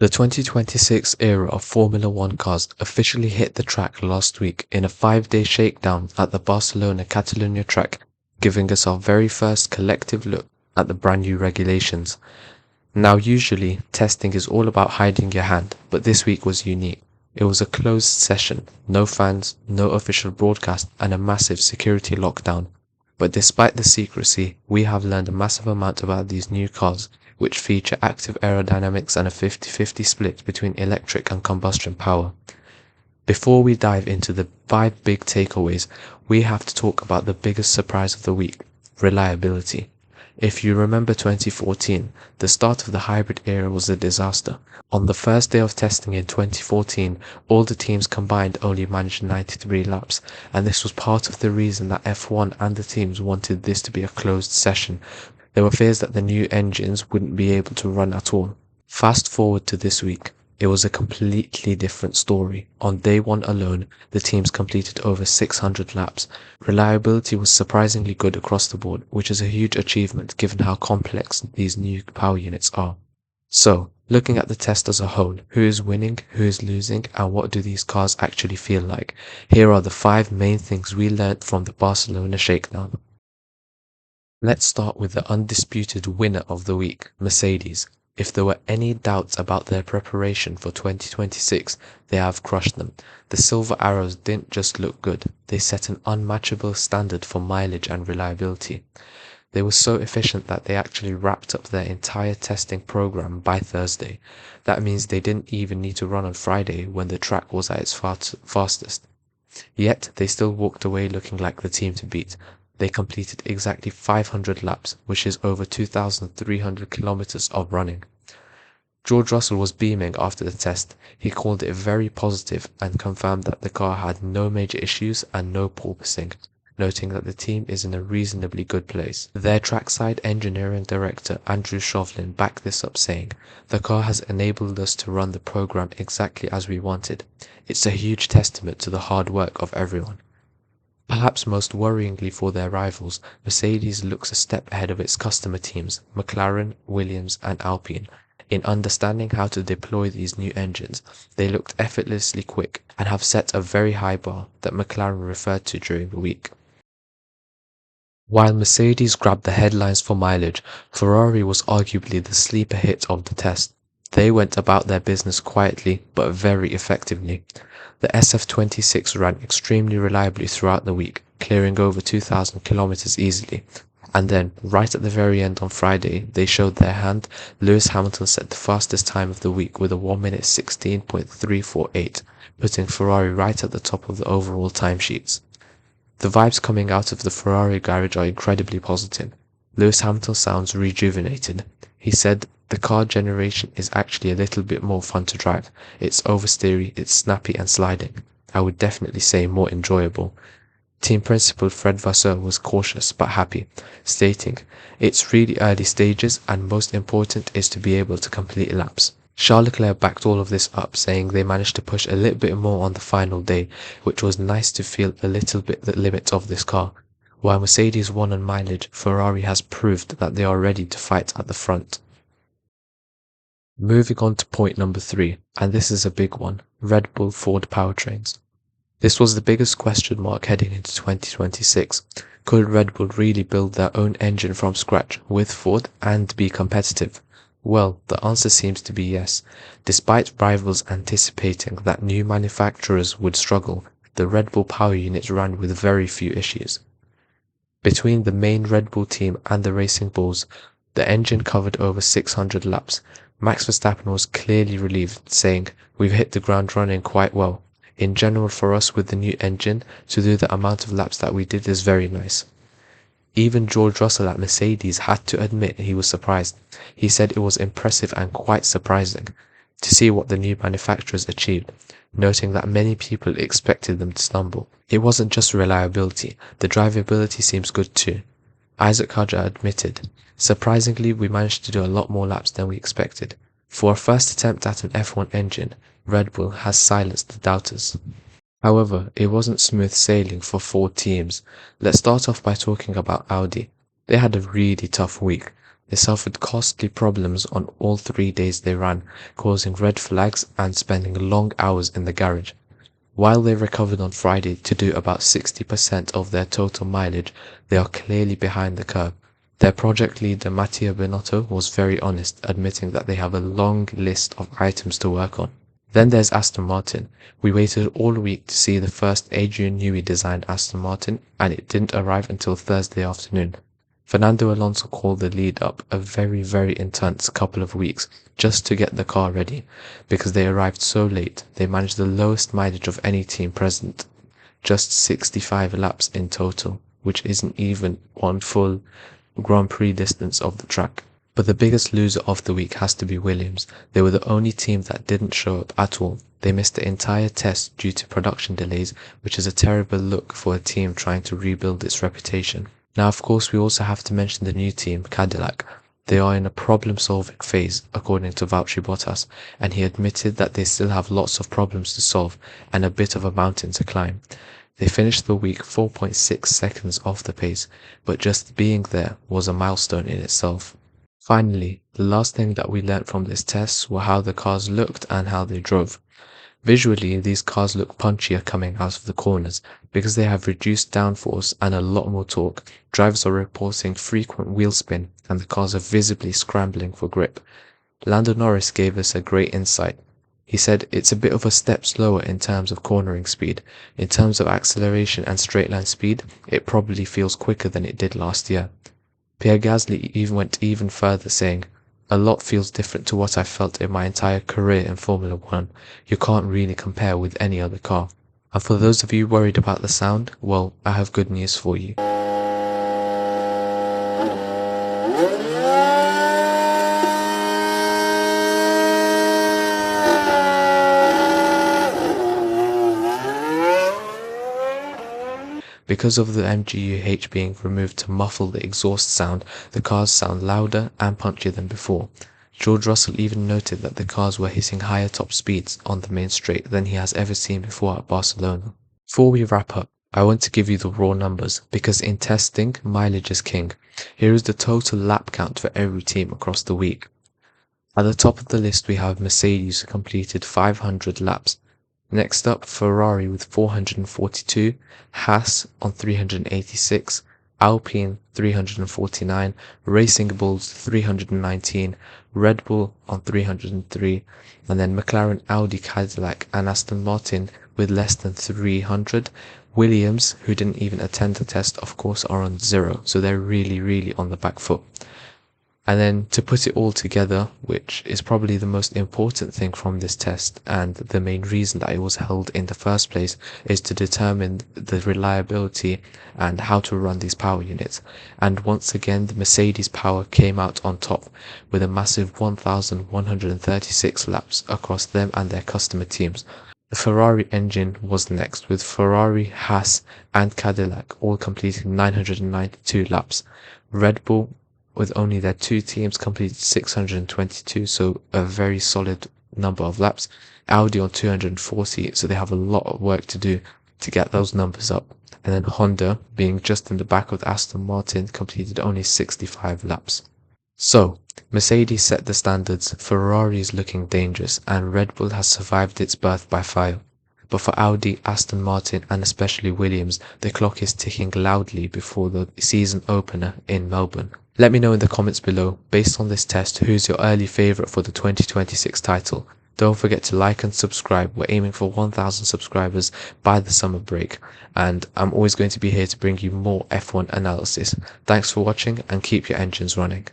The 2026 era of Formula One cars officially hit the track last week in a 5-day shakedown at the Barcelona Catalunya track, giving us our very first collective look at the brand new regulations. Now usually, testing is all about hiding your hand, but this week was unique. It was a closed session, no fans, no official broadcast, and a massive security lockdown. But despite the secrecy, we have learned a massive amount about these new cars, which feature active aerodynamics and a 50-50 split between electric and combustion power. Before we dive into the 5 big takeaways, we have to talk about the biggest surprise of the week: reliability. If you remember 2014, the start of the hybrid era was a disaster. On the first day of testing in 2014, all the teams combined only managed 93 laps, and this was part of the reason that F1 and the teams wanted this to be a closed session. There were fears that the new engines wouldn't be able to run at all. Fast forward to this week. It was a completely different story. On day one alone, the teams completed over 600 laps. Reliability was surprisingly good across the board, which is a huge achievement given how complex these new power units are. So, looking at the test as a whole, who is winning, who is losing, and what do these cars actually feel like? Here are the 5 main things we learned from the Barcelona shakedown. Let's start with the undisputed winner of the week, Mercedes. If there were any doubts about their preparation for 2026, they have crushed them. The Silver Arrows didn't just look good, they set an unmatchable standard for mileage and reliability. They were so efficient that they actually wrapped up their entire testing program by Thursday. That means they didn't even need to run on Friday when the track was at its fastest. Yet they still walked away looking like the team to beat. They completed exactly 500 laps, which is over 2,300 kilometers of running. George Russell was beaming after the test. He called it very positive and confirmed that the car had no major issues and no porpoising, noting that the team is in a reasonably good place. Their trackside engineering director Andrew Shovlin backed this up, saying, "The car has enabled us to run the program exactly as we wanted. It's a huge testament to the hard work of everyone." Perhaps most worryingly for their rivals, Mercedes looks a step ahead of its customer teams, McLaren, Williams, and Alpine. In understanding how to deploy these new engines, they looked effortlessly quick and have set a very high bar that McLaren referred to during the week. While Mercedes grabbed the headlines for mileage, Ferrari was arguably the sleeper hit of the test. They went about their business quietly but very effectively. The SF26 ran extremely reliably throughout the week, clearing over 2,000 kilometers easily. And then, right at the very end on Friday, they showed their hand. Lewis Hamilton set the fastest time of the week with a 1 minute 16.348, putting Ferrari right at the top of the overall timesheets. The vibes coming out of the Ferrari garage are incredibly positive. Lewis Hamilton sounds rejuvenated. He said, "The car generation is actually a little bit more fun to drive. It's oversteery, it's snappy and sliding. I would definitely say more enjoyable." Team principal Fred Vasseur was cautious but happy, stating, "It's really early stages and most important is to be able to complete laps." Charles Leclerc backed all of this up, saying they managed to push a little bit more on the final day, which was nice to feel a little bit the limits of this car. While Mercedes won on mileage, Ferrari has proved that they are ready to fight at the front. Moving on to point number 3, and this is a big one: Red Bull Ford powertrains. This was the biggest question mark heading into 2026. Could Red Bull really build their own engine from scratch with Ford and be competitive? Well, the answer seems to be yes. Despite rivals anticipating that new manufacturers would struggle, the Red Bull power unit ran with very few issues. Between the main Red Bull team and the Racing Bulls, the engine covered over 600 laps. Max Verstappen was clearly relieved, saying, "We've hit the ground running quite well. In general, for us with the new engine, to do the amount of laps that we did is very nice." Even George Russell at Mercedes had to admit he was surprised. He said it was impressive and quite surprising to see what the new manufacturers achieved, noting that many people expected them to stumble. It wasn't just reliability, the drivability seems good too. Isaac Hadjar admitted, "Surprisingly, we managed to do a lot more laps than we expected. For a first attempt at an F1 engine, Red Bull has silenced the doubters." However, it wasn't smooth sailing for 4 teams. Let's start off by talking about Audi. They had a really tough week. They suffered costly problems on all 3 days they ran, causing red flags and spending long hours in the garage. While they recovered on Friday to do about 60% of their total mileage, they are clearly behind the curve. Their project leader Mattia Binotto was very honest, admitting that they have a long list of items to work on. Then there's Aston Martin. We waited all week to see the first Adrian Newey designed Aston Martin, and it didn't arrive until Thursday afternoon. Fernando Alonso called the lead up a very, very intense couple of weeks just to get the car ready, because they arrived so late. They managed the lowest mileage of any team present, just 65 laps in total, which isn't even one full Grand Prix distance of the track. But the biggest loser of the week has to be Williams. They were the only team that didn't show up at all. They missed the entire test due to production delays, which is a terrible look for a team trying to rebuild its reputation. Now, of course, we also have to mention the new team, Cadillac. They are in a problem-solving phase, according to Valtteri Bottas, and he admitted that they still have lots of problems to solve and a bit of a mountain to climb. They finished the week 4.6 seconds off the pace, but just being there was a milestone in itself. Finally, the last thing that we learnt from this test were how the cars looked and how they drove. Visually, these cars look punchier coming out of the corners because they have reduced downforce and a lot more torque. Drivers are reporting frequent wheel spin and the cars are visibly scrambling for grip. Lando Norris gave us a great insight. He said it's a bit of a step slower in terms of cornering speed. In terms of acceleration and straight line speed, it probably feels quicker than it did last year. Pierre Gasly even went even further, saying, "A lot feels different to what I felt in my entire career in Formula 1. You can't really compare with any other car." And for those of you worried about the sound, well, I have good news for you. Because of the MGU-H being removed to muffle the exhaust sound, the cars sound louder and punchier than before. George Russell even noted that the cars were hitting higher top speeds on the main straight than he has ever seen before at Barcelona. Before we wrap up, I want to give you the raw numbers, because in testing, mileage is king. Here is the total lap count for every team across the week. At the top of the list we have Mercedes, who completed 500 laps. Next up, Ferrari with 442, Haas on 386, Alpine 349, Racing Bulls 319, Red Bull on 303, and then McLaren, Audi, Cadillac and Aston Martin with less than 300. Williams, who didn't even attend the test, of course, are on 0, so they're really on the back foot. And then to put it all together, which is probably the most important thing from this test and the main reason that it was held in the first place, is to determine the reliability and how to run these power units. And once again, the Mercedes power came out on top with a massive 1,136 laps across them and their customer teams. The Ferrari engine was next, with Ferrari, Haas and Cadillac all completing 992 laps. Red Bull, with only their 2 teams, completed 622, so a very solid number of laps. Audi on 240, so they have a lot of work to do to get those numbers up. And then Honda, being just in the back of Aston Martin, completed only 65 laps. So, Mercedes set the standards, Ferrari is looking dangerous, and Red Bull has survived its birth by fire. But for Audi, Aston Martin and especially Williams, the clock is ticking loudly before the season opener in Melbourne. Let me know in the comments below, based on this test, who's your early favourite for the 2026 title. Don't forget to like and subscribe. We're aiming for 1,000 subscribers by the summer break, and I'm always going to be here to bring you more F1 analysis. Thanks for watching and keep your engines running.